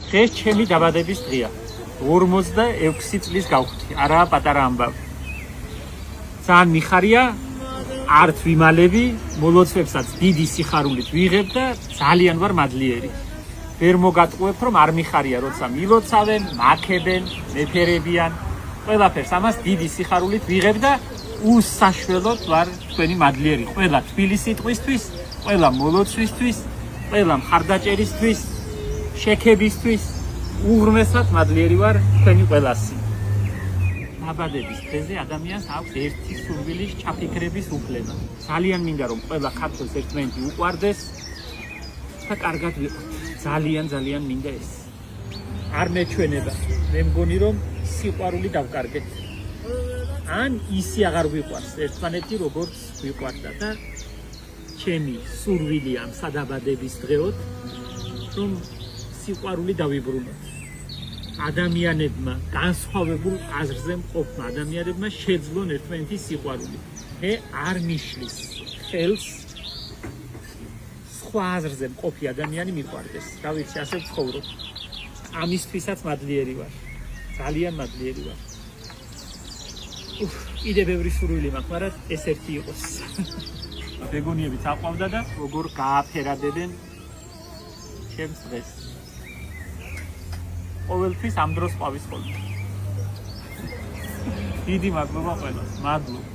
დღეს ჩემი დაბადების დღეა. 46 წლის გავხდი, არაა პატარა ამბავი. ძალიან მიხარია, არც ვიმალები, მოლოცვებსაც დიდი სიხარულით ვიღებ და ძალიან ვარ მადლიერი. ვერ მოგატყუებ, რომ არ მიხარია, როცა მილოცავენ, მაქებენ, მეფერებიან. ყველაფერს ამას დიდი სიხარულით ვიღებ და უსაშველოდ ვარ თქვენი მადლიერი. ყველა თბილი სიტყვისთვის, ყველა მოლოცვისთვის, ყველა მხარდაჭერისთვის, შექებისთვის, უღრმესად მადლიერი ვარ თქვენი ყველასი. დაბადების დღეზე ადამიანს აქვს ერთი სურვილის ჩაფიქრების უფლება. ძალიან მინდა რომ ყველა ქართველს ერთმანეთი უყვარდეს და კარგად ვიყოთ. ძალიან მინდა ეს. არ მეჩვენება. მე მგონი რომ სიყვარული დავკარგეთ. ან ისი აღარ ვიყვარს ერთმანეთი როგორც ვიყვარდა და ჩემი სურვილი ამ სადაბადების დღეოდ რომ სიყვარული დავიბრუნოთ. ადამიანებმა განსხვავებულ აზრზე მყოფმა ადამიანებმა შეძლონ ერთმანეთის სიყვარული. მე არ მიშლის ხელს სხვა აზრზე მყოფი ადამიანი მიყვარდეს. რა ვიცი, ასე ვცხოვრობ. ამისთვისაც მადლიერი ვარ. ძალიან მადლიერი ვარ. კიდე ბევრი სურვილი მაქვს, მაგრამ ეს ერთი იყოს. ბეგონიებიც აყვავდა და როგორ გააფერადებენ ჩემს დღეს. ყოველთვის ამ დროს ყვავის ხოლმე. დიდი მადლობა ყველას. მადლობა.